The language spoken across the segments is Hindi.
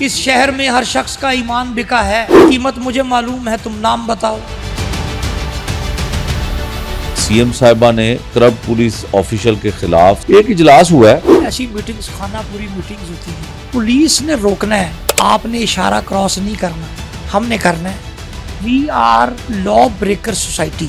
इस शहर में हर शख्स का ईमान बिका है, कीमत मुझे मालूम है, तुम नाम बताओ। सीएम साहिबा ने करप्ट पुलिस ऑफिशियल के खिलाफ एक इजलास हुआ है। ऐसी मीटिंग्स खाना पूरी मीटिंग्स होती हैं। पुलिस ने रोकना है, आपने इशारा क्रॉस नहीं करना, हमने करना है। We are law breaker society,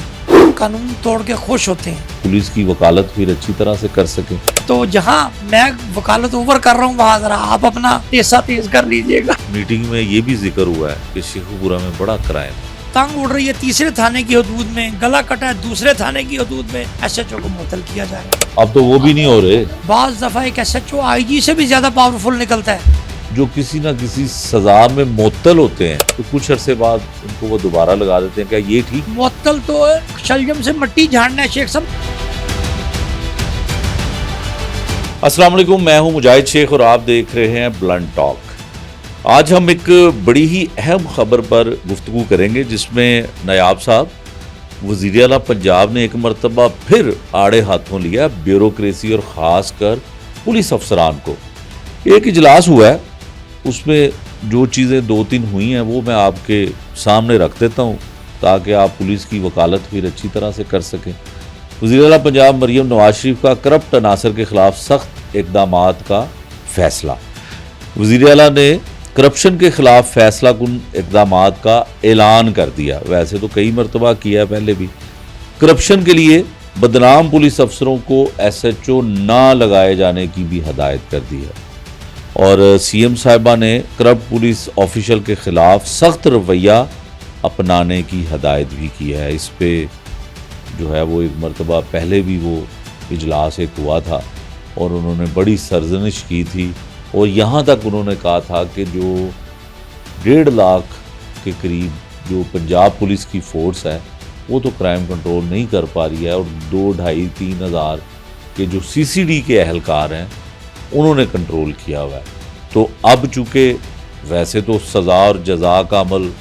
कानून तोड़ के खुश होते हैं। पुलिस की वकालत फिर अच्छी तरह से कर सके। तो जहां मैं वकालत ओवर कर रहा हूँ वहां जरा आप अपना पैसा तेज कर लीजिएगा। मीटिंग में ये भी जिक्र हुआ है कि शेखुपुरा में बड़ा क्राइम है। तंग उड़ रही है तीसरे थाने की हदूद में, गला कटा है दूसरे थाने की हदूद में, एसएचओ को मुअत्तल किया जा रहा है। अब तो वो भी नहीं हो रहे। बाज दफा एक एसएचओ आईजी से भी ज्यादा पावरफुल निकलता है। जो किसी ना किसी सजा में मुअत्तल होते हैं तो कुछ अरसे बाद उनको वो दोबारा लगा देते हैं। क्या ये ठीक? मुअत्तल तो शलजम से मिट्टी झाड़ना है शेख साहब। अस्सलाम वालेकुम, मैं हूं मुजाहिद शेख और आप देख रहे हैं ब्लंट टॉक। आज हम एक बड़ी ही अहम खबर पर गुफ्तगू करेंगे जिसमें नायाब साहब वज़ीर आला पंजाब ने एक मरतबा फिर आड़े हाथों लिया ब्यूरोक्रेसी और ख़ास कर पुलिस अफसरान को। एक इजलास हुआ है, उसमें जो चीज़ें दो तीन हुई हैं वो मैं आपके सामने रख देता हूँ ताकि आप पुलिस की वकालत फिर अच्छी तरह से कर सकें। वज़ीर आला पंजाब मरियम नवाज शरीफ का करप्ट अनासर के खिलाफ सख्त इक़दामात का फैसला। वज़ीर आला ने करप्शन के खिलाफ फैसला कुन इक़दामात का ऐलान कर दिया। वैसे तो कई मरतबा किया पहले भी। करप्शन के लिए बदनाम पुलिस अफसरों को एसएचओ ना लगाए जाने की भी हदायत कर दी है और सीएम साहिबा ने करप्ट पुलिस ऑफिशियल के खिलाफ सख्त रवैया अपनाने की हदायत भी की है। इस पे जो है वो एक मरतबा पहले भी वो इजलास एक हुआ था और उन्होंने बड़ी सरजनिश की थी और यहाँ तक उन्होंने कहा था कि जो 1.5 लाख के करीब जो पंजाब पुलिस की फ़ोर्स है वो तो क्राइम कंट्रोल नहीं कर पा रही है और 2, 2.5, 3 हज़ार के जो सीसीडी के अहलकार हैं उन्होंने कंट्रोल किया हुआ है। तो अब चूँकि वैसे तो सज़ा और जज़ा का अमल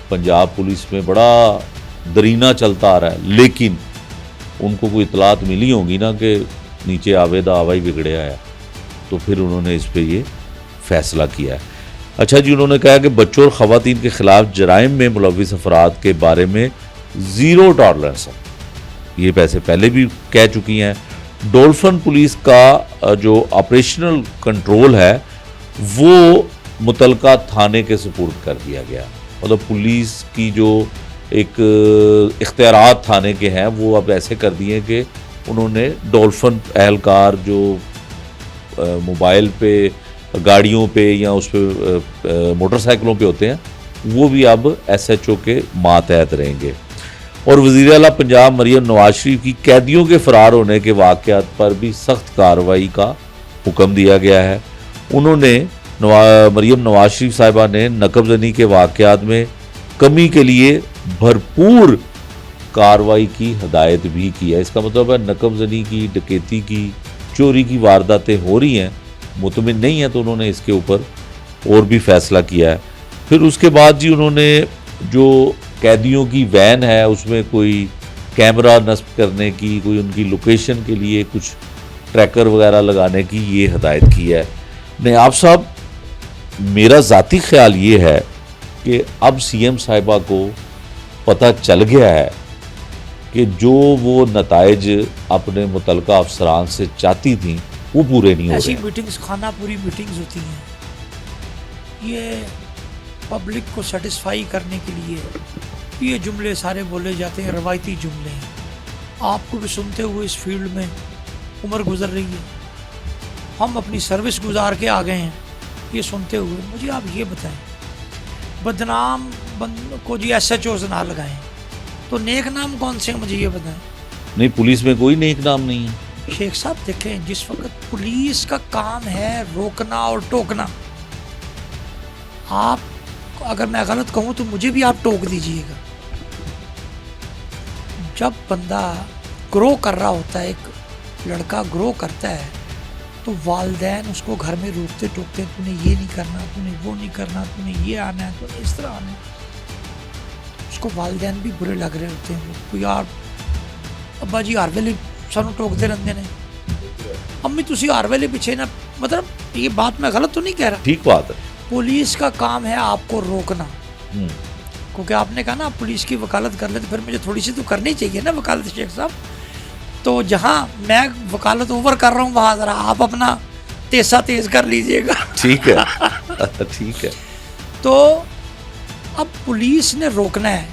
पंजाब पुलिस में बड़ा दरीना चलता आ रहा है, लेकिन उनको कोई इतलात मिली होगी ना कि नीचे आवेदा आवा ही बिगड़े आया, तो फिर उन्होंने इस पे ये फैसला किया है। अच्छा जी, उन्होंने कहा कि बच्चों और ख़वातीन के ख़िलाफ़ जराइम में मुलव्विस अफराद के बारे में ज़ीरो टॉलरेंस है। ये पैसे पहले भी कह चुकी हैं। डॉल्फिन पुलिस का जो ऑपरेशनल कंट्रोल है वो मुतलका थाने के सुपुर्द कर दिया गया। मतलब पुलिस की जो एक इख्तियारात थाने के हैं वो अब ऐसे कर दिए कि उन्होंने डॉल्फिन एहलकार जो मोबाइल पे, गाड़ियों पे या उस पे मोटरसाइकिलों पे होते हैं वो भी अब एसएचओ के मातहत रहेंगे। और वज़ीर आला पंजाब मरियम नवाज शरीफ की कैदियों के फ़रार होने के वाक़यात पर भी सख्त कार्रवाई का हुक्म दिया गया है। उन्होंने मरियम नवाज शरीफ साहिबा ने नकबजनी के वाक़यात में कमी के लिए भरपूर कार्रवाई की हदायत भी की है। इसका मतलब है नकबजनी की, डकैती की, चोरी की वारदातें हो रही हैं, मुतमिन नहीं है, तो उन्होंने इसके ऊपर और भी फैसला किया है। फिर उसके बाद जी उन्होंने जो कैदियों की वैन है उसमें कोई कैमरा नस्ब करने की, कोई उनकी लोकेशन के लिए कुछ ट्रैकर वगैरह लगाने की ये हदायत की है। नायाब साहब, मेरा ज़ाती ख्याल ये है कि अब सीएम साहिबा को पता चल गया है कि जो वो नताइज अपने मुतलका अफसरान से चाहती थी वो पूरे नहीं हो रहे। ऐसी मीटिंग्स खाना पूरी मीटिंग्स होती हैं। ये पब्लिक को सेटिस्फाई करने के लिए ये जुमले सारे बोले जाते हैं, रवायती जुमले हैं। आपको भी सुनते हुए इस फील्ड में उम्र गुजर रही है, हम अपनी सर्विस गुजार के आ गए हैं। ये सुनते हुए मुझे आप ये बताएं, बदनाम बंद को जी एसएचओ से ना लगाएं तो नेक नाम कौन से हैं, मुझे ये बताएं। नहीं, पुलिस में कोई नेक नाम नहीं है। शेख साहब देखें, जिस वक्त पुलिस का काम है रोकना और टोकना, आप अगर मैं गलत कहूँ तो मुझे भी आप टोक दीजिएगा। जब बंदा ग्रो कर रहा होता है, एक लड़का ग्रो करता है, तो वालिदैन उसको घर में रोकते टोकते हैं, तूने ये नहीं करना, तूने वो नहीं करना, तूने ये आना है, तूने इस तरह आना है। उसको वालिदैन भी बुरे लग रहे होते हैं। वो यार अब्बा जी हर वेले सानू टोकते रहते हैं, अम्मी तुसी हर वेले पीछे ना, मतलब ये बात मैं गलत तो नहीं कह रहा। ठीक बात है। पुलिस का काम है आपको रोकना, हम्म, क्योंकि आपने कहा ना आप पुलिस की वकालत कर ले, तो फिर मुझे थोड़ी सी तो करनी चाहिए ना वकालत शेख साहब। तो जहाँ मैं वकालत ओवर कर रहा हूँ वहाँ ज़रा आप अपना तेज़ा तेज़ कर लीजिएगा। ठीक है ठीक है। तो अब पुलिस ने रोकना है,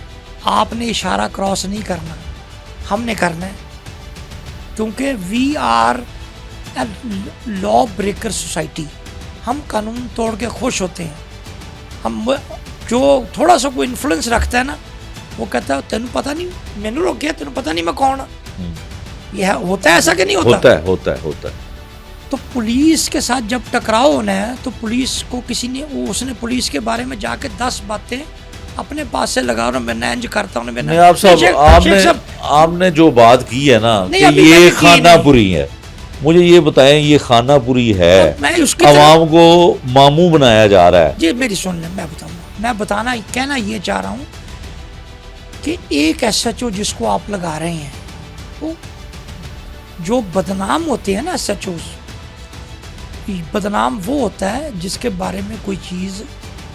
आपने इशारा क्रॉस नहीं करना, हमने करना है, क्योंकि we are a law breaker society. हम कानून तोड़ के खुश होते हैं। हम जो थोड़ा सा कोई इन्फ्लुएंस रखता है ना, वो कहता है तेन पता नहीं मैंने रोकिया, तेन पता नहीं मैं कौन। यह होता है ऐसा कि नहीं होता? होता है। तो पुलिस के साथ जब टकराव होना है तो पुलिस को किसी ने, उसने पुलिस के बारे में जाके 10 बातें अपने पास से लगा, मैं इंज करता हूँ। नहीं आप साहब, आपने जो बात की है ना कि ये खानापुरी है, मुझे ये बताएं ये खानापुरी है, अवाम को मामू बनाया जा रहा है? जी मेरी सुन लें, मैं बताऊंगा। मैं बताना कहना ये चाह रहा हूँ कि एक SHO जिसको आप लगा रहे हैं, वो जो बदनाम होते हैं ना SHOs, बदनाम वो होता है जिसके बारे में कोई चीज़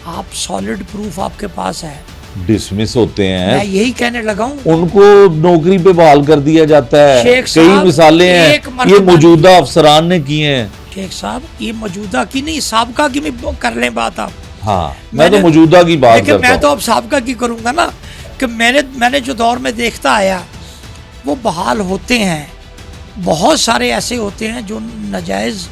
आप सॉलिड प्रूफ आपके पास है, डिसमिस होते हैं। मैं यही कहने लगा हूँ, उनको नौकरी पे बहाल कर दिया जाता है। कई मिसालें हैं, ये मौजूदा अफसरान ने की हैं। शेख साहब ये मौजूदा की नहीं, साबका की में कर लें बात आप। हाँ मैं तो मौजूदा की बात करता हूं। मैं तो अब साबका की करूंगा ना, कि मैंने जो दौर में देखता आया वो बहाल होते हैं। बहुत सारे ऐसे होते हैं जो नाजायज़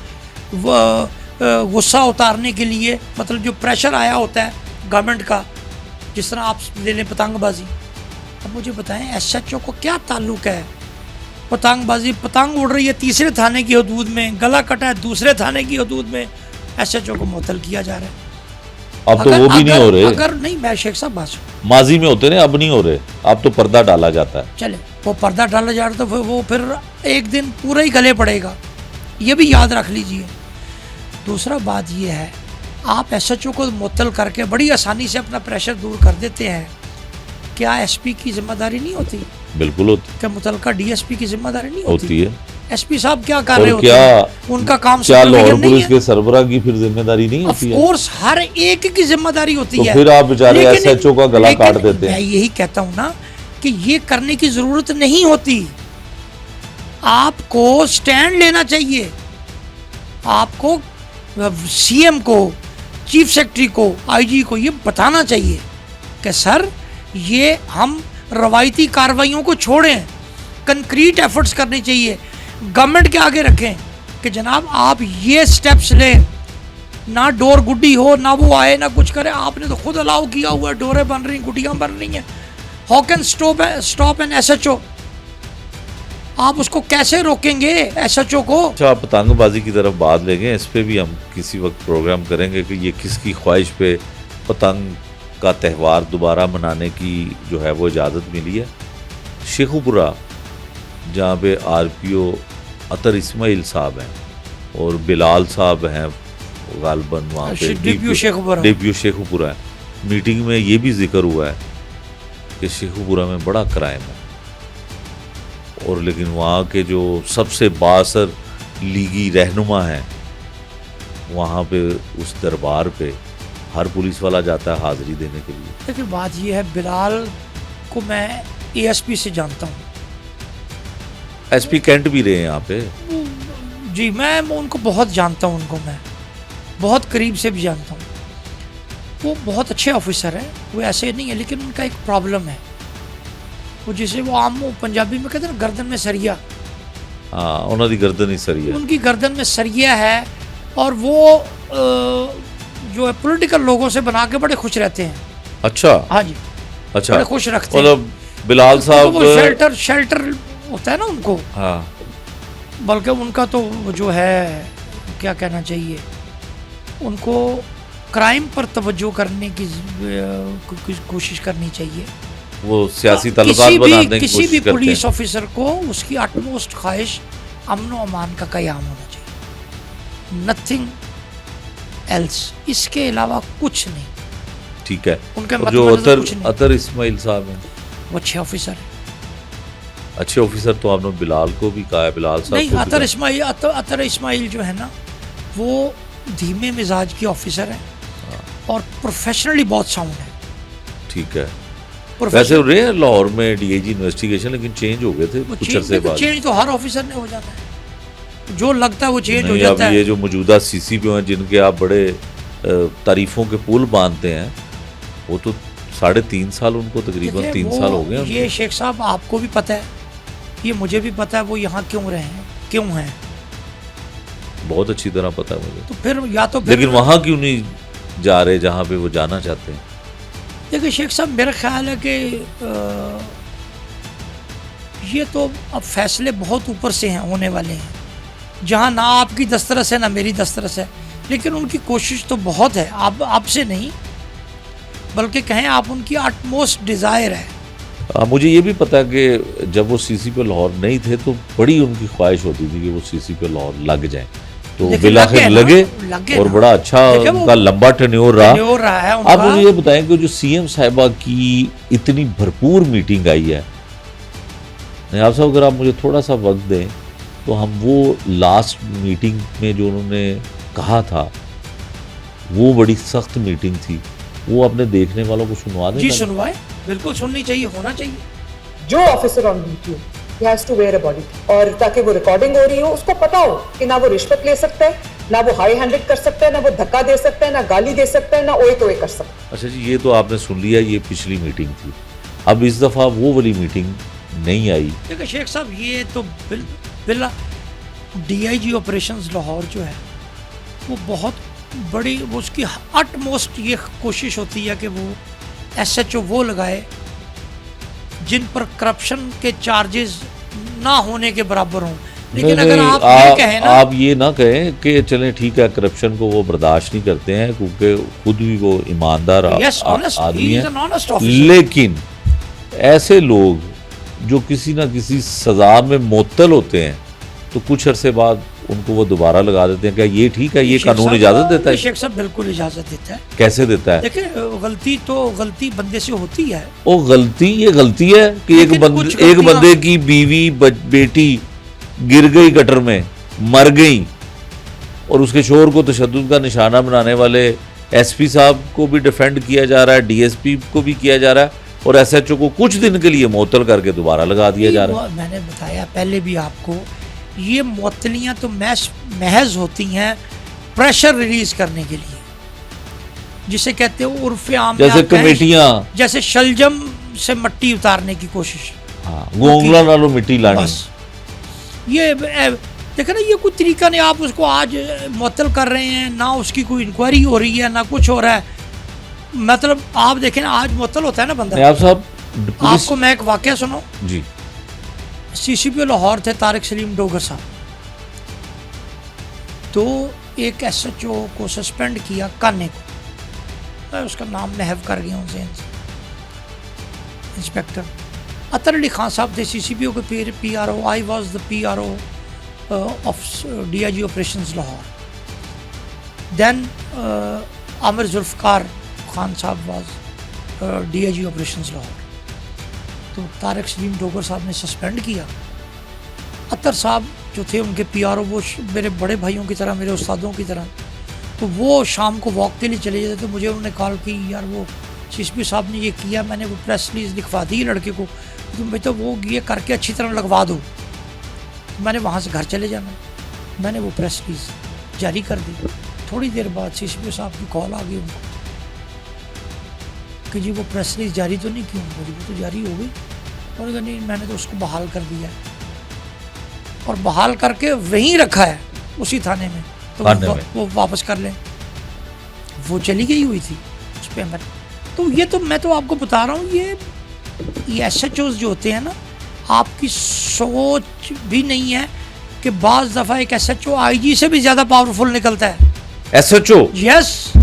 गुस्सा उतारने के लिए, मतलब जो प्रेशर आया होता है गवर्नमेंट का, जिस तरह आप ले लें पतंगबाजी। अब मुझे बताएं SHO को क्या ताल्लुक है पतंगबाजी? पतंग उड़ रही है तीसरे थाने की हदूद में, गला कटा है दूसरे थाने की हदूद में, SHO को मुअत्तल किया जा रहा है। अब तो वो भी नहीं हो रहे। अगर नहीं, मैं शेख साहब बात, माजी में होते ना, अब नहीं हो रहे, अब तो पर्दा डाला जाता है। चले वो पर्दा डाला जा रहा, तो वो फिर एक दिन पूरा ही गले पड़ेगा, ये भी याद रख लीजिए। दूसरा बात ये है, आप SHO को मुअत्तल करके बड़ी आसानी से अपना प्रेशर दूर कर देते हैं। क्या SP की जिम्मेदारी नहीं होती? बिल्कुल होती। क्या मुतलका DSP की जिम्मेदारी नहीं होती है? SP साहब क्या कर रहे होते हैं? उनका काम क्या लाहौर पुलिस के सरबराह की फिर जिम्मेदारी नहीं होती है? ऑफ कोर्स हर एक की जिम्मेदारी होती है। तो फिर आप बेचारे SHO का गला काट देते हैं। मैं यही कहता हूँ ना कि ये करने की जरूरत नहीं होती। आपको स्टैंड लेना चाहिए, आपको CM को, चीफ सेक्रेटरी को, IG को ये बताना चाहिए कि सर ये हम रवायती कार्रवाइयों को छोड़ें, कंक्रीट एफर्ट्स करने चाहिए, गवर्नमेंट के आगे रखें कि जनाब आप ये स्टेप्स लें, ना डोर गुड्डी हो, ना वो आए ना कुछ करे। आपने तो खुद अलाउ किया हुआ है, डोरें बन रही, गुड्डियाँ बन रही हैं। How can stop an SHO? आप उसको कैसे रोकेंगे SHO को? अच्छा, पतंगबाजी की तरफ बात लेंगे, इस पे भी हम किसी वक्त प्रोग्राम करेंगे कि ये किसकी ख्वाहिश पे पतंग का त्यौहार दोबारा मनाने की जो है वो इजाज़त मिली है। शेखुपुरा जहाँ पे RPO अतर इस्माइल साहब हैं और बिलाल साहब हैं गालबन, वहाँ पे DPO शेखुपुरा है। मीटिंग में ये भी जिक्र हुआ है कि शेखुपुरा में बड़ा क्राइम है, और लेकिन वहाँ के जो सबसे बासर लीगी रहनुमा हैं, वहाँ पे उस दरबार पे हर पुलिस वाला जाता है हाजिरी देने के लिए। देखिए बात ये है, बिलाल को मैं ASP से जानता हूँ, SP कैंट भी रहे हैं यहाँ पे। जी मैं उनको बहुत जानता हूँ, उनको मैं बहुत करीब से भी जानता हूँ। वो बहुत अच्छे ऑफिसर हैं, वो ऐसे नहीं है, लेकिन उनका एक प्रॉब्लम है, वो जिसे वो आम पंजाबी में कहते हैं ना गर्दन में सरिया। हाँ, उन्होंने गर्दन ही सरिया, उनकी गर्दन में सरिया है, और वो जो है पॉलिटिकल लोगों से बना के बड़े खुश रहते हैं। अच्छा, हाँ जी, अच्छा, बड़े खुश रखते हैं। मतलब बिलाल साहब वो शेल्टर होता है ना उनको। हाँ, बल्कि उनका तो जो है क्या कहना चाहिए, उनको क्राइम पर तवज्जो करने की कोशिश करनी चाहिए। वो सियासी ताल्लुकात बनाने की किसी भी पुलिस ऑफिसर को उसकी अटमोस्ट ख्वाहिश अमन व अमान का क़याम होना चाहिए, नथिंग एल्स, इसके अलावा कुछ नहीं। ठीक है। उनके जो अतर इस्माइल साहब हैं, वो अच्छे ऑफिसर हैं। अच्छे ऑफिसर तो आपने बिलाल को भी कहा है, बिलाल साहब नहीं, अतर इस्माइल जो है ना, वो धीमे मिजाज की ऑफिसर हैं। और प्रोफेशनली बहुत साउंड है। ठीक है। वैसे रहे हैं लाहौर में डीआईजी इन्वेस्टिगेशन, लेकिन चेंज हो गए थे कुछ अरसे बाद। चेंज तो हर ऑफिसर ने हो जाता है, जो लगता है वो चेंज हो जाता है। ये जो मौजूदा सीसीपी हैं जिनके आप बड़े तारीफों के पुल बांधते हैं, वो तो 3.5 साल, उनको तकरीबन 3 साल हो गए। ये शेख साहब आपको भी पता है, ये मुझे भी पता है, वो यहाँ क्यों रहे हैं, क्यों हैं, बहुत अच्छी तरह पता है मुझे। तो फिर या तो लेकिन वहाँ क्यों नहीं जा रहे जहाँ पे वो जाना चाहते हैं? देखिए शेख साहब, मेरा ख्याल है कि ये तो अब फैसले बहुत ऊपर से हैं, होने वाले हैं, जहाँ ना आपकी दस्तरस है ना मेरी दस्तरस है, लेकिन उनकी कोशिश तो बहुत है। आप आपसे नहीं बल्कि कहें आप उनकी अटमोस्ट डिज़ायर है। मुझे ये भी पता है कि जब वो सीसीपी लाहौर नहीं थे तो बड़ी उनकी ख्वाहिश होती थी कि वो सीसीपी लाहौर लग जाए, तो बिलाखिर लगे और बड़ा अच्छा उनका लंबा टेन्योर रहा है। आप मुझे ये बताएं कि जो सीएम साहिबा की इतनी भरपूर मीटिंग आई है, नयाब साहब अगर आप मुझे थोड़ा सा वक्त दें तो हम वो लास्ट मीटिंग में जो उन्होंने कहा था, वो बड़ी सख्त मीटिंग थी, वो अपने देखने वालों को सुनवा दें। जी सुनवाए, बिल्कुल सुननी चाहिए, होना चाहिए। जो officer on duty he has to wear a body, और ताकि वो रिकॉर्डिंग हो रही हो उसको पता हो कि ना वो रिश्वत ले सकता है, ना वो हाई हैंडेड कर सकता है, ना वो धक्का दे सकता है, ना गाली दे सकता है, ना ओए तो कर सकता है। अच्छा जी, ये तो आपने सुन लिया, ये पिछली मीटिंग थी। अब इस दफा वो वाली मीटिंग नहीं आई। देखिए शेख साहब, ये तो बिल्ला डीआईजी ऑपरेशंस लाहौर जो है वो बहुत बड़ी, वो उसकी अटमोस्ट ये कोशिश होती है कि वो एसएचओ वो लगाए जिन पर करप्शन के चार्जेस ना होने के बराबर हों। लेकिन अगर आप ये कहें ना, आप ये ना कहें कि चलें ठीक है, करप्शन को वो बर्दाश्त नहीं करते हैं क्योंकि खुद भी वो ईमानदार आदमी है, लेकिन ऐसे लोग जो किसी ना किसी सजा में मुअत्तल होते हैं तो कुछ अरसे बाद उनको वो दोबारा लगा देते हैं। क्या ये ठीक है? ये कानून इजाजत देता है? शेख साहब बिल्कुल इजाजत देता है। कैसे देता है? देखिए, गलती बंदे से होती है। वो गलती ये गलती है कि एक बंदे की बीवी बेटी गिर गई गटर में, मर गई, और उसके शोहर को तशद्दुद का निशाना बनाने वाले एसपी साहब को भी डिफेंड किया जा रहा है, डीएसपी को भी किया जा रहा है, और एसएचओ को कुछ दिन के लिए मुअत्तल करके दोबारा लगा दिया जा रहा है। मैंने बताया पहले भी आपको, ये मुअत्तलियाँ तो महज होती हैं प्रेशर रिलीज करने के लिए, जिसे कहते हैं उर्फ़े आम, जैसे कमेटियाँ, जैसे शलजम से मिट्टी उतारने की कोशिश। हाँ, गोंगला नालों मिट्टी लानी। बस ये देखो ना, ये कोई तरीका नहीं। आप उसको आज मुअत्तल कर रहे हैं, ना उसकी कोई इंक्वायरी हो रही है, ना कुछ हो रहा है। मतलब आप देखें ना, आज मुअत्तल होता है ना बंदा। आप साहब, आपको मैं एक वाकया सुनाऊं जी। सीसीपी लाहौर थे तारिक सलीम डोगर साहब, तो एक एसएचओ को सस्पेंड किया, काने को, मैं उसका नाम महव कर गया हूँ, इंस्पेक्टर अतर अली खान साहब थे सीसीपीओ के PRO. I was the PRO of DIG operations Lahore. Then Aamir Zulfiqar Khan साहब वाज डीआईजी ऑपरेशंस लाहौर। तो तारिक सलीम डोगर साहब ने सस्पेंड किया। अतर साहब जो थे उनके पीआरओ, वो मेरे बड़े भाइयों की तरह, मेरे उस्तादों की तरह, तो वो शाम को वॉक के लिए चले जाते। तो मुझे उन्होंने कॉल की, यार वो सीसीपी साहब ने ये किया, मैंने वो प्रेस रिलीज लिखवा दी लड़के को, तो भाई तो वो ये करके अच्छी तरह लगवा दो। तो मैंने वहाँ से घर चले जाना, मैंने वो प्रेस रिलीज जारी कर दी। थोड़ी देर बाद सीसीपी साहब की कॉल आ गई उनको कि जी वो प्रेस रिलीज जारी तो नहीं की? उनको वो तो जारी हो गई। उन्होंने कहा नहीं, मैंने तो उसको बहाल कर दिया है, और बहाल करके वहीं रखा है उसी थाने में, तो वो वापस कर लें। वो चली गई हुई थी उस पर। तो ये तो मैं तो आपको बता रहा हूँ, ये एसएचओज जो होते हैं ना, आपकी सोच भी नहीं है कि बाज़ दफ़ा एक एसएचओ आईजी से भी ज़्यादा पावरफुल निकलता है। एसएचओ? यस।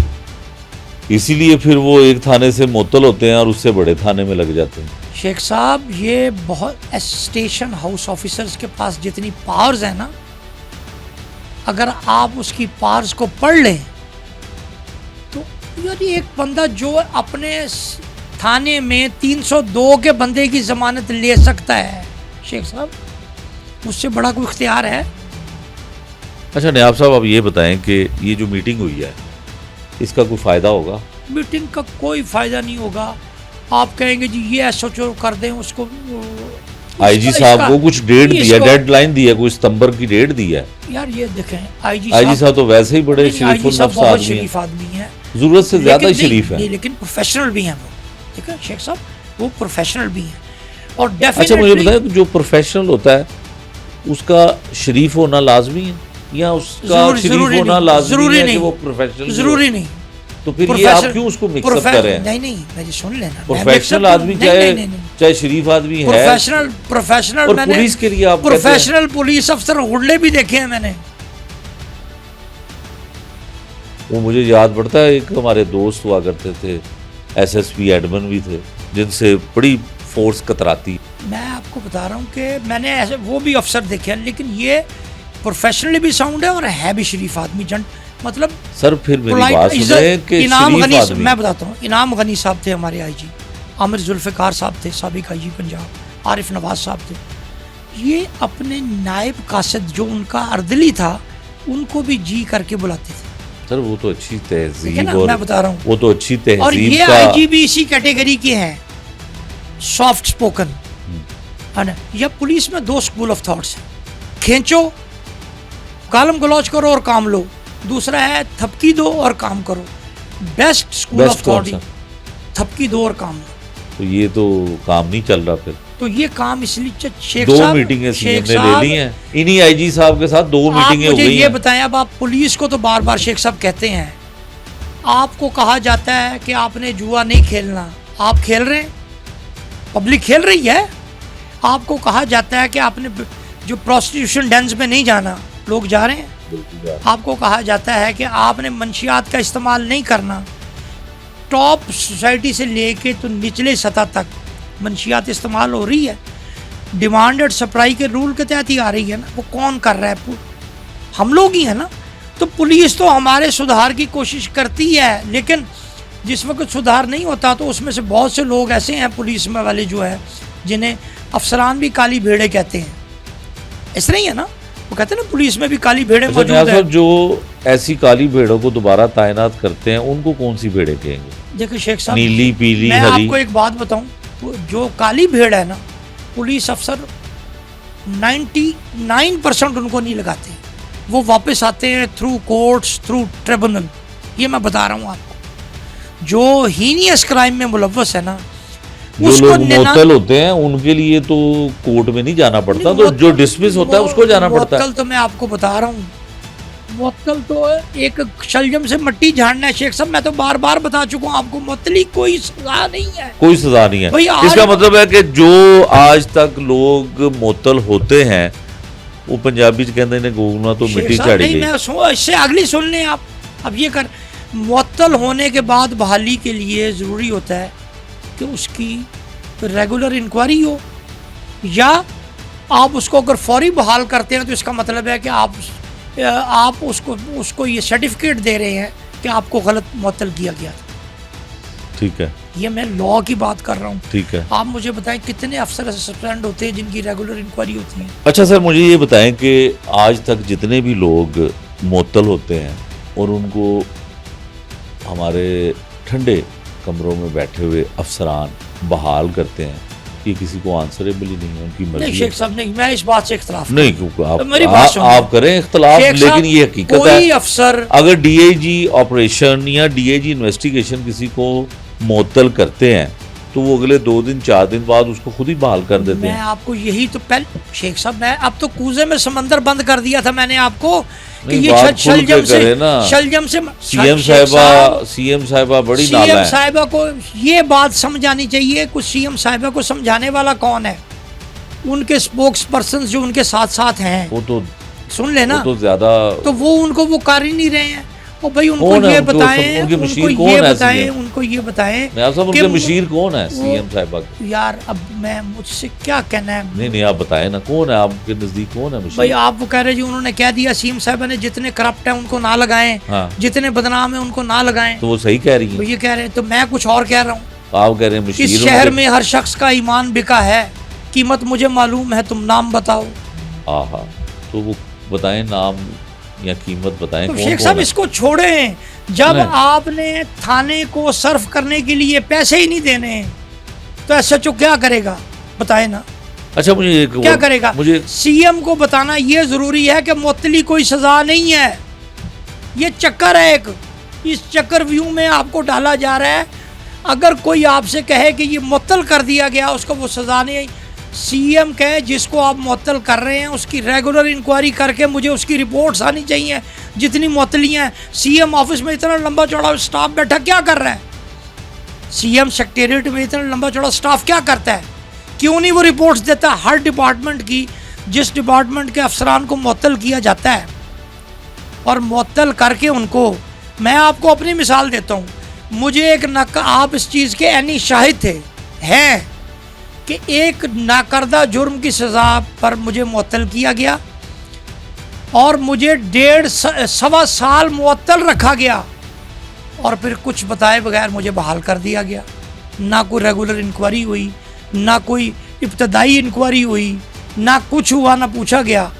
इसीलिए फिर वो एक थाने से मुअत्तल होते हैं और उससे बड़े थाने में लग जाते हैं। शेख साहब, ये बहुत स्टेशन हाउस ऑफिसर्स के पास जितनी पावर्स है ना, अगर आप उसकी पावर्स को पढ़ लें तो यार एक बंदा जो अपने थाने में 302 के बंदे की जमानत ले सकता है, शेख साहब, उससे बड़ा कोई इख्तियार है? अच्छा नयाब साहब, आप ये बताएं कि ये जो मीटिंग हुई है इसका कोई फ़ायदा होगा? मीटिंग का कोई फायदा नहीं होगा। आप कहेंगे जी ये एसओ कर दें उसको, आईजी साहब को कुछ डेट दिया, डेडलाइन दिया, कोई सितंबर की डेट दी है। यार ये देखें आईजी साहब तो वैसे ही बड़े शरीफ आदमी हैं, जरूरत से ज्यादा ही शरीफ है, लेकिन प्रोफेशनल भी हैं वो। ठीक है शेख साहब, वो प्रोफेशनल भी हैं और अच्छा डेफिनेटली। मुझे बताएं, जो प्रोफेशनल होता है उसका शरीफ होना लाजमी है या उसका शरीफ होना लाजमी है कि वो प्रोफेशनल? जरूरी नहीं। तो फिर ये आप क्यों उसको मिक्सअप कर रहे हैं? नहीं मेरी सुन लेना। प्रोफेशनल आदमी चाहे शरीफ आदमी है, प्रोफेशनल और पुलिस के लिए आप प्रोफेशनल पुलिस अफसर गुंडे भी देखे हैं मैंने। वो मुझे याद पड़ता है, एक हमारे दोस्त हुआ करते थे, एसएसपी एडमन भी थे, जिनसे बड़ी फोर्स कतराती। मैं आपको बता रहा हूँ कि मैंने ऐसे वो भी अफसर देखे हैं, लेकिन ये प्रोफेशनली भी साउंड है और है भी शरीफ आदमी। मतलब सर फिर मेरी बात सुने कि इनाम गनी, आदमी, मैं बताता हूँ, इनाम गनी साहब थे हमारे आईजी, आमिर जुल्फ़िकार साहब थे साबिक आईजी पंजाब, आरिफ नवाज साहब थे। ये अपने नायब कासिद जो उनका अर्दली था उनको भी जी करके बुलाते थे। सर वो तो अच्छी तहजीब, और मैं बता रहा हूँ वो तो अच्छी तहजीब, और ये आईजी भी इसी कैटेगरी के हैं, सॉफ्ट स्पोकन है ना। या पुलिस में दो स्कूल ऑफ थॉट्स हैं, खींचो गालम गलौज करो और काम लो, दूसरा है थपकी दो और काम करो। बेस्ट स्कूल ऑफ थॉट थपकी दो और काम लो। तो ये तो काम नहीं चल रहा फिर। तो ये काम इसलिए शेख दो साहब, मीटिंगें सीएम ने ले ली हैं, इन्हीं आईजी साहब के साथ 2 मीटिंगें हो गई हैं। ये बताएं, अब आप पुलिस को तो बार बार शेख साहब कहते हैं, आपको कहा जाता है कि आपने जुआ नहीं खेलना, आप खेल रहे हैं, पब्लिक खेल रही है। आपको कहा जाता है कि आपने जो प्रोस्टिट्यूशन डेंस में नहीं जाना, लोग जा रहे हैं। आपको कहा जाता है कि आपने मंशियात का इस्तेमाल नहीं करना, टॉप सोसाइटी से लेके तो निचले सतह तक मंशियात इस्तेमाल हो रही है। डिमांड एंड सप्लाई के रूल के तहत ही आ रही है ना। वो कौन कर रहा है? हम लोग ही हैं ना। तो पुलिस तो हमारे सुधार की कोशिश करती है, लेकिन जिस वक्त सुधार नहीं होता तो उसमें से बहुत से लोग ऐसे हैं पुलिस में वाले जो है, जिन्हें अफसरान भी काली भेड़े कहते हैं। ऐसा नहीं है ना, वो कहते हैं ना पुलिस में भी काली भेड़े मौजूद है। जो ऐसी काली भेड़ों को दोबारा तैनात करते हैं उनको कौन सी भेड़े कहेंगे? देखिए शेख साहब, नीली, पीली, मैं हरी। आपको एक बात बताऊं, जो काली भेड़ है ना, पुलिस अफसर 99% उनको नहीं लगाते, वो वापस आते हैं थ्रू कोर्ट्स, थ्रू ट्रिब्यूनल। ये मैं बता रहा हूँ आपको। जो हीनियस क्राइम में मुलव्वस है ना, जो लोग मुअत्तल होते हैं उनके लिए तो कोर्ट में नहीं जाना पड़ता, तो जो डिसमिस होता है उसको जाना पड़ता है। मुअत्तल तो मैं आपको बता रहा हूँ, मुअत्तल तो एक शलजम से मट्टी झाड़ना है शेख साहब। मैं तो बार बार बता चुका हूँ आपको, मुअत्तली कोई सजा नहीं है, कोई सजा नहीं है। इसका मतलब है कि जो आज तक लोग मुअत्तल होते हैं, वो पंजाबी च कहते हैं गोगना तो मिट्टी झाड़ी गई। मैं इससे अगली सुन लें आप। अब ये कर, मुअत्तल होने के बाद बहाली के लिए ज़रूरी होता है कि उसकी रेगुलर इंक्वायरी हो, या आप उसको अगर फौरी बहाल करते हैं तो इसका मतलब है कि आप उसको ये सर्टिफिकेट दे रहे हैं कि आपको गलत मुअत्तल किया गया था। ठीक है, ये मैं लॉ की बात कर रहा हूँ। ठीक है, आप मुझे बताएं कितने अफसर सस्पेंड होते हैं जिनकी रेगुलर इंक्वायरी होती है? अच्छा सर, मुझे ये बताएं कि आज तक जितने भी लोग मुअत्तल होते हैं और उनको हमारे ठंडे कमरों में बैठे हुए अफसरान बहाल करते हैं, ये किसी को आंसरेबल ही नहीं है, उनकी मर्जी। नहीं शेख साहब, नहीं, मैं इस बात से इख्तलाफ नहीं, क्योंकि आप करें इख्तलाफ, लेकिन ये हकीकत है। कोई अफसर अगर डीआईजी ऑपरेशन या डीआईजी इन्वेस्टिगेशन किसी को मुअत्तल करते हैं तो वो अगले 2 दिन 4 दिन बाद उसको खुद ही बहाल कर देते हैं। मैं आपको यही तो पहले शेख साहब, मैं अब तो कूजे में समंदर बंद कर दिया था मैंने आपको कि ये शलजम से सीएम साहिबा बड़ी नाला है। सीएम साहिबा को ये बात समझ आनी चाहिए, कुछ सीएम साहिबा को समझाने वाला कौन है? उनके स्पोक्स पर्सन जो उनके साथ साथ हैं, वो तो सुन लेना, तो ज्यादा, तो वो उनको कर ही नहीं रहे हैं। और भाई उनको ये बताएं, उनके ये बताएं उनके मशीर कौन है सीएम साहिबा? यार अब मैं मुझसे क्या कहना है? नहीं आप बताएं ना, कौन है आपके नजदीक, कौन है मशीर? भाई आप वो कह रहे जी, उन्होंने कह दिया सीएम साहिबा ने जितने करप्ट हैं उनको ना लगाएं, हाँ। जितने बदनाम हैं उनको ना लगाएं। तो वो सही कह रही है, ये कह रहे हैं, तो मैं कुछ और कह रहा हूँ। आप कह रहे हैं मशीर, इस शहर में हर शख्स का ईमान बिका है, कीमत मुझे मालूम है, तुम नाम बताओ। आहा, तो वो बताएं नाम, या कीमत बताएं। तो कौन शेख कौन साहब है? इसको छोड़ें, जब नहीं। आपने थाने को सर्व करने के लिए पैसे ही नहीं देने तो एसएचओ क्या करेगा बताए ना, अच्छा मुझे एक क्या करेगा? मुझे सीएम को बताना ये जरूरी है कि मुअत्तली कोई सजा नहीं है, ये चक्कर है एक, इस चक्कर व्यू में आपको डाला जा रहा है। अगर कोई आपसे कहे कि ये मुअत्तल कर दिया गया उसको वो सजा नहीं, सीएम कहे जिसको आप मुअत्तल कर रहे हैं उसकी रेगुलर इंक्वायरी करके मुझे उसकी रिपोर्ट्स आनी चाहिए जितनी मुअत्तलियाँ हैं। सीएम ऑफिस में इतना लंबा चौड़ा स्टाफ बैठा क्या कर रहा है? सीएम सेक्रेटेरिएट में इतना लंबा चौड़ा स्टाफ क्या करता है? क्यों नहीं वो रिपोर्ट्स देता हर डिपार्टमेंट की, जिस डिपार्टमेंट के अफसरान को मुअत्तल किया जाता है, और मुअत्तल करके उनको, मैं आपको अपनी मिसाल देता हूँ, मुझे एक आप इस चीज़ के ऐनी शाहिद थे हैं कि एक नाकर्दा जुर्म की सज़ा पर मुझे मुअत्तल किया गया और मुझे 1.5 साल मुअत्तल रखा गया और फिर कुछ बताए बगैर मुझे बहाल कर दिया गया। ना कोई रेगुलर इंक्वायरी हुई, ना कोई इब्तदाई इंक्वायरी हुई, ना कुछ हुआ, ना पूछा गया।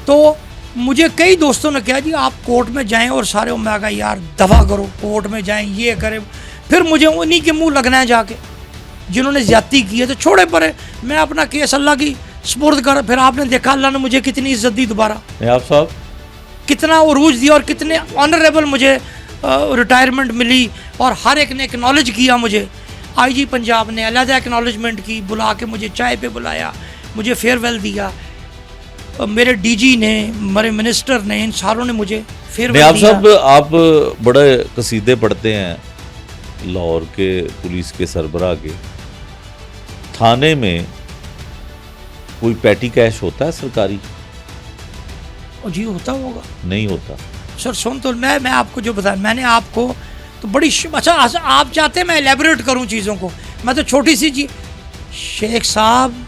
तो मुझे कई दोस्तों ने कहा जी आप कोर्ट में जाएं और सारे, मैं कहा यार दफ़ा करो, कोर्ट में जाएं ये करें, फिर मुझे उन्हीं के मुंह लगना है जाके जिन्होंने ज़्यादती की है तो छोड़े परे, मैं अपना केस अल्लाह की सुपुर्द कर। फिर आपने देखा अल्लाह ने मुझे कितनी इज्जत दी, दोबारा आप साहब कितना उरूज दिया और कितने ऑनरेबल मुझे रिटायरमेंट मिली और हर एक ने एक्नॉलेज किया मुझे। आईजी पंजाब ने अलहदा एक्नॉलेजमेंट की, बुला के मुझे चाय पे बुलाया, मुझे फेयरवेल दिया, मेरे डीजी ने, मेरे मिनिस्टर ने, इन सारों ने मुझे फेयरवेल आप दिया। साहब आप बड़े कसीदे पढ़ते हैं लाहौर के पुलिस के सरबराह के, थाने में कोई पैटी कैश होता है सरकारी? और जी होता होगा, नहीं होता सर। सुन तो मैं आपको जो बताया, मैंने आपको तो बड़ी अच्छा आप चाहते हैं मैं एलेबोरेट करूं चीज़ों को, मैं तो छोटी सी चीज। शेख साहब,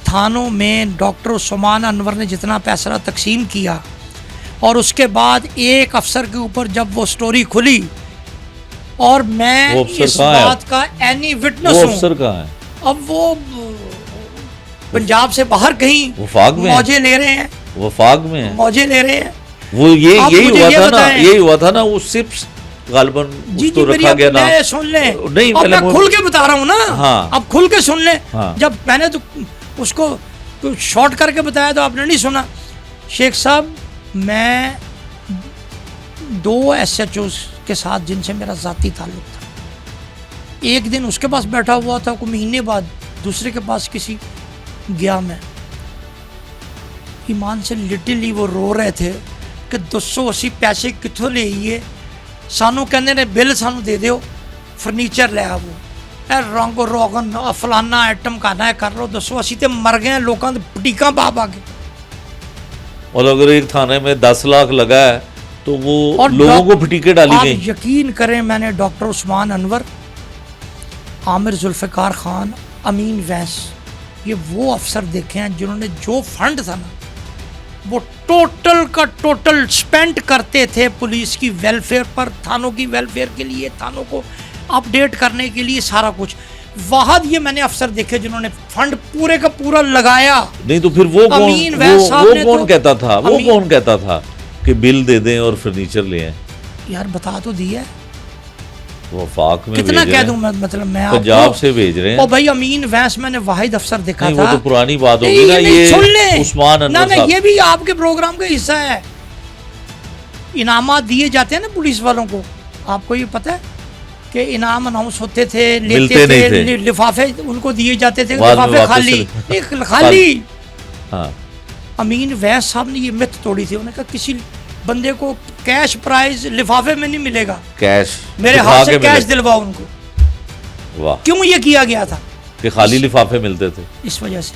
थानों में डॉक्टर उस्मान अनवर ने जितना पैसा तकसीम किया और उसके बाद एक अफसर के ऊपर जब वो स्टोरी खुली और मैं इस बात का एनी विटनेस हूं। अफसर कहाँ है? अब वो पंजाब से बाहर कहीं वफाक में मौजे ले रहे हैं, वफाक में है, मौजे ले रहे हैं। वो यही मुझे हुआ ये था ना, बताएं। यही हुआ था ना, वो सिर्फ गालबन जी उसको मेरी रखा गया ना। मैं सुन लें, नहीं अब पहले मैं खुल के बता रहा हूँ ना। हाँ। अब खुल के सुन लें। हाँ। जब मैंने तो उसको तो शॉर्ट करके बताया तो आपने नहीं सुना। शेख साहब, मैं 2 SHOs के साथ जिनसे मेरा ज़ाती ताल्लुक था, एक दिन उसके पास बैठा हुआ था, कुछ महीने बाद दूसरे के पास किसी गया मैं, ईमान से लिटरली वो रो रहे थे कि 280 पैसे कितों ले आइए, सानू कहने ने बिल सानू दे दो, फर्नीचर ले आवो, रंग रोगन फलाना आइटम खाना है कर लो, 280 ते मर गए लोगों के पटीका पा के। और अगर एक थाने में 10 लाख लगा है तो वो और लोगों को फटीके डाली आप गई। यकीन करें, मैंने डॉक्टर उस्मान अनवर, आमिर जुल्फ़िकार खान, अमीन वैस, ये वो अफसर देखे हैं जिन्होंने जो फंड था ना वो टोटल का टोटल स्पेंड करते थे पुलिस की वेलफेयर पर, थानों की वेलफेयर के लिए, थानों को अपडेट करने के लिए, सारा कुछ। वाहद ये मैंने अफसर देखे जिन्होंने फंड पूरे का पूरा लगाया। नहीं तो फिर वो कौन, अमीन वैस साहब वो ने कौन तो- कहता था, वो अमीन- कौन कहता था कि बिल दे दें और फर्नीचर ले आएं? यार बता तो दिया, वफाक में कितना भेज कह रहे दूं हैं, मैं, मतलब मैं पंजाब आपको, से भेज रहे ओ हैं। भाई अमीन वैस मैंने वाहिद अफसर देखा नहीं था। वो तो पुरानी बात नहीं, होगी ना, नहीं, सुन ये ले। उस्मान ना अनवर ना, साहब। ये भी आपके प्रोग्राम का हिस्सा है। इनामात दिए जाते हैं ना पुलिस वालों को, आपको ये पता है कि इनाम अनाउंस होते थे, मिलते लेते नहीं थे, थे। लिफाफे उनको दिए जाते थे, बाद में लिफाफे वापस खाली, चले- एक खाली। हाँ अमीन वैस साहब ने ये मिथ तोड़ी थी, उन्होंने कहा किसी बंदे को कैश प्राइज लिफाफे में नहीं मिलेगा, कैश मेरे दिखा हाथ से के कैश मिले। दिलवाओ उनको। वाह, क्यों ये किया गया था? कि खाली लिफाफे मिलते थे। इस वजह से।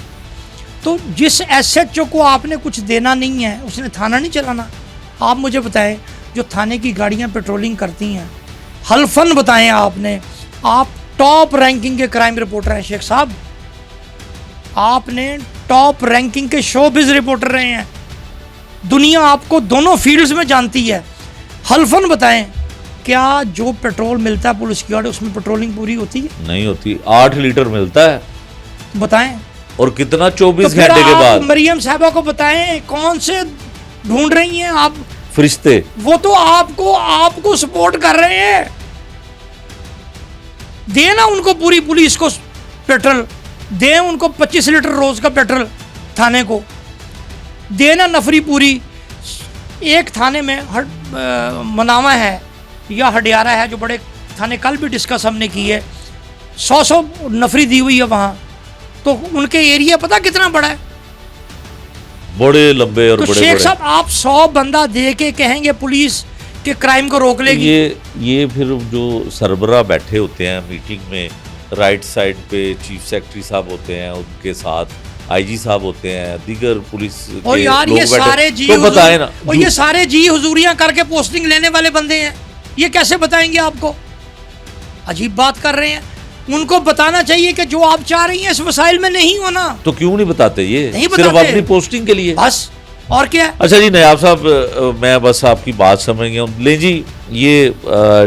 तो जिस SHO को आपने कुछ देना नहीं है उसने थाना नहीं चलाना। आप मुझे बताएं, जो थाने की गाड़ियां पेट्रोलिंग करती हैं, हल्फन बताएं आपने, आप टॉप रैंकिंग के क्राइम रिपोर्टर हैं शेख साहब, आपने टॉप रैंकिंग के शोबिज रिपोर्टर रहे हैं, दुनिया आपको दोनों फील्ड्स में जानती है। हल्फन बताएं, क्या जो पेट्रोल मिलता है पुलिस की गाड़ी उसमें पेट्रोलिंग पूरी होती है? नहीं होती, 8 लीटर मिलता है। बताएं। और कितना तो 24 फिर घंटे के आप बाद। मरियम साहबा को बताएं कौन से ढूंढ रही हैं आप? फरिश्ते वो तो आपको सपोर्ट कर रहे हैं। देना उनको पूरी पुलिस को पेट्रोल, दें उनको 25 लीटर रोज का पेट्रोल थाने को, देना नफरी पूरी। एक थाने में मनावा है या हडियारा है जो बड़े थाने, कल भी डिस्कस हमने की है, 100 नफरी दी हुई है वहाँ। तो उनके एरिया पता कितना बड़ा है, बड़े लंबे और तो बड़े शेख बड़े। साहब आप 100 बंदा दे के कहेंगे पुलिस के क्राइम को रोक लेगी? ये फिर जो सरबरा बैठे होते हैं मीटिंग में, राइट साइड पे चीफ सेक्रेटरी साहब होते हैं, उनके साथ आईजी साहब होते हैं, दीगर पुलिस और के यार लोग ये बैठे, सारे जी तो बताए ना। और ये सारे जी हुजूरियां करके पोस्टिंग लेने वाले बंदे हैं, ये कैसे बताएंगे आपको? अजीब बात कर रहे हैं। उनको बताना चाहिए कि जो आप चाह रही हैं इस वसाइल में नहीं होना। तो क्यों नहीं बताते? ये नहीं सिर्फ बताते। अपनी पोस्टिंग के लिए, बस और क्या है? अच्छा जी नयाब साहब, मैं बस आपकी बात समझ गया हूँ। ले जी, ये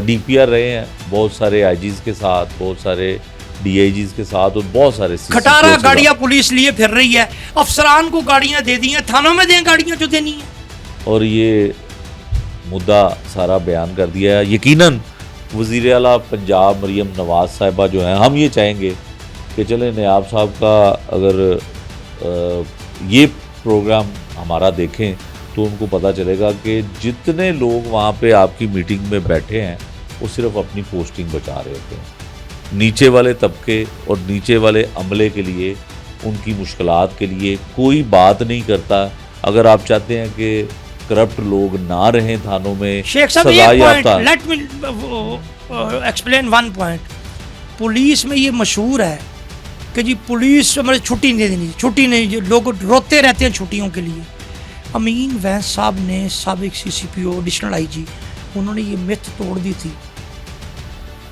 डीपीआर रहे हैं बहुत सारे आईजीज के साथ, बहुत सारे डीआईजीज के साथ, और बहुत सारे खटारा गाड़ियां पुलिस लिए फिर रही है, अफसरान को गाड़ियां दे दी हैं, थानों में दें गाड़ियां जो देनी है। और ये मुद्दा सारा बयान कर दिया है। यकीनन वज़ीर आला पंजाब मरीम नवाज साहिबा जो हैं, हम ये चाहेंगे कि चले नयाब साहब का अगर ये प्रोग्राम हमारा देखें तो उनको पता चलेगा कि जितने लोग वहाँ पे आपकी मीटिंग में बैठे हैं वो सिर्फ अपनी पोस्टिंग बचा रहे होते हैं। नीचे वाले तबके और नीचे वाले अमले के लिए, उनकी मुश्किलात के लिए कोई बात नहीं करता। अगर आप चाहते हैं कि करप्ट लोग ना रहें थानों में, शेख साहब सजा एक याफ्ता, point let me explain one point. Police में ये मशहूर है कि जी पुलिस हमारे छुट्टी नहीं देनी, छुट्टी नहीं, जो लोग रोते रहते हैं छुट्टियों के लिए। अमीन वैस साहब ने, साबिक सीसीपीओ, एडिशनल आईजी, उन्होंने ये मिथ तोड़ दी थी।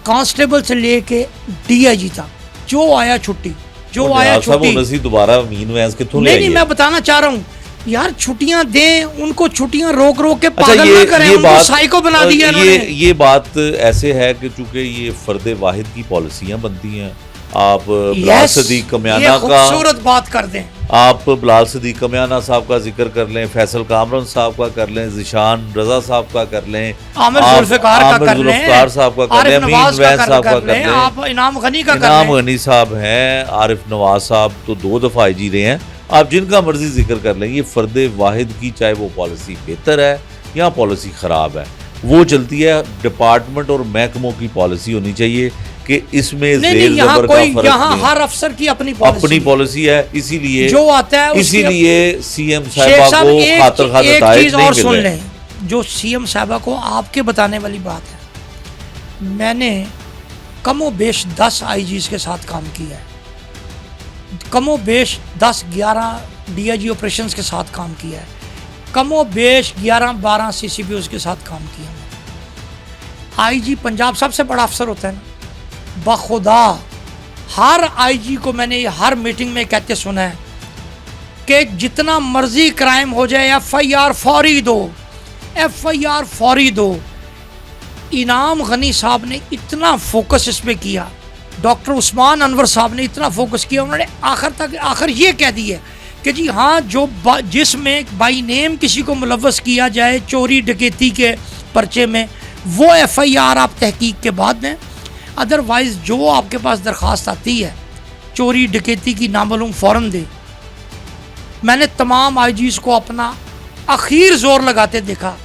कांस्टेबल से लेके डीआईजी तक जो आया छुट्टी, जो आया छुट्टी। दोबारा अमीन वैस किथों ले नहीं आई नहीं, है? मैं बताना चाह रहा हूँ यार, छुट्टियां दें उनको, छुट्टियां रोक रोक के अच्छा, पागल ना करें, उनको साइको बना दिया इन्होंने। ये बात ऐसे है कि चूंकि ये फर्द वाहिद की पॉलिसियां बनती हैं। आप बिलाल सदीक कमियाना का, खूबसूरत बात कर दें, आप बिलाल सदीक कमियाना साहब का जिक्र कर लें, फैसल कामरान साहब का कर लें, ज़िशान रजा साहब का कर लें, आमिर जुल्फ़िकार का कर लें, जुल्फ़िकार साहब का कर लें, अमीन वैस साहब का कर लें, आप इनाम गनी का कर इनाम लें। गनी साहब हैं, आरिफ नवाज साहब तो 2 दफ़ा आईजी रहे हैं। आप जिनका मर्जी जिक्र कर लें, ये फर्द वाहिद की चाहे वो पॉलिसी बेहतर है या पॉलिसी ख़राब है, वो चलती है। डिपार्टमेंट और महकमों की पॉलिसी होनी चाहिए कि इसमें ज़ेर ज़बर का फर्क यहाँ नहीं। हर अफसर की अपनी पॉलिसी है, इसीलिए जो आता है इसीलिए सीएम शेख साहिबा साहब को खातर खातर एक नताइज चीज नहीं और मिल सुन रहे। लें, जो सीएम साहिबा को आपके बताने वाली बात है। मैंने कमो बेश 10 आईजीज के साथ काम किया है, कमो बेश 10-11 डीआईजी ऑपरेशंस के साथ काम किया है, कमो बेश 11-12 सीसीपीओज के साथ काम किया है। आईजी पंजाब सबसे बड़ा अफसर होता है ना, बखुदा हर आईजी को मैंने हर मीटिंग में कहते सुना है कि जितना मर्जी क्राइम हो जाए एफआईआर फौरी दो, एफआईआर फौरी दो। इनाम गनी साहब ने इतना फोकस इस पे किया, डॉक्टर उस्मान अनवर साहब ने इतना फोकस किया, उन्होंने आखिर ये कह दिया कि जी हाँ, जो जिसमें बाई नेम किसी को मुलव्वस किया जाए चोरी डकैती के पर्चे में, वो एफआईआर आप तहकीक के बाद दें। अदरवाइज़ जो आपके पास दरख्वास्त आती है चोरी डकैती की नामालूम फ़ौरन दे। मैंने तमाम आईजीज़ को अपना आखिर जोर लगाते देखा।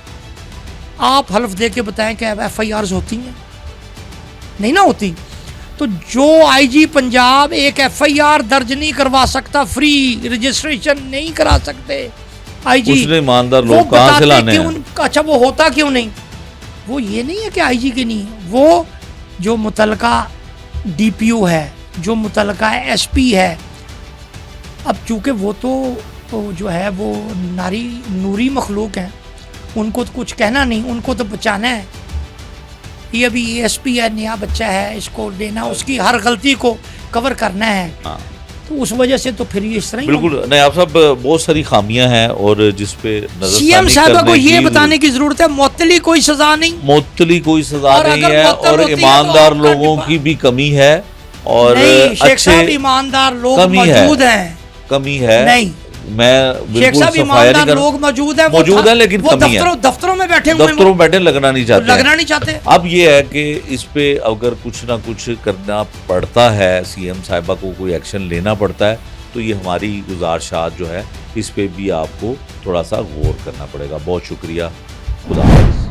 आप हल्फ दे के बताएं कि एफआईआर्स होती हैं? नहीं ना होती। तो जो आईजी पंजाब एक एफआईआर दर्ज नहीं करवा सकता, फ्री रजिस्ट्रेशन नहीं करा सकते आईजी, उसने ईमानदार लोग कहाँ से लाने हैं? अच्छा, वो होता क्यों नहीं? वो ये नहीं है कि आईजी के नहीं, वो जो मुतलका डीपीओ है, जो मुतलका एसपी है, अब चूँकि वो तो जो है वो नूरी मखलूक हैं, उनको तो कुछ कहना नहीं, उनको तो बचाना है। ये अभी एसपी है, नया बच्चा है, इसको देना, उसकी हर गलती को कवर करना है। तो उस वजह से तो फिर ये इस तरह बिल्कुल नहीं। आप सब बहुत सारी खामियां हैं और जिस पे सीएम साहब को ये बताने की जरूरत है, मुअत्तली कोई सजा नहीं, मुअत्तली कोई सजा नहीं है, और ईमानदार लोगों की भी कमी है, और अच्छे ईमानदार लोग मौजूद हैं, कमी है नहीं, मैं शेख बिल्कुल साहब सफाया नहीं ईमानदार कर लोग मौजूद है, मौजूद है, लेकिन वो कमी है। दफ्तरों में बैठे हुए हैं, दफ्तरों में बैठे लगना नहीं चाहते लगना नहीं चाहते। अब ये है कि इस पे अगर कुछ ना कुछ करना पड़ता है, सीएम साहिबा को कोई एक्शन लेना पड़ता है, तो ये हमारी गुजारिशात जो है इस पे भी आपको थोड़ा सा गौर करना पड़ेगा। बहुत शुक्रिया, खुदा हाफिज़।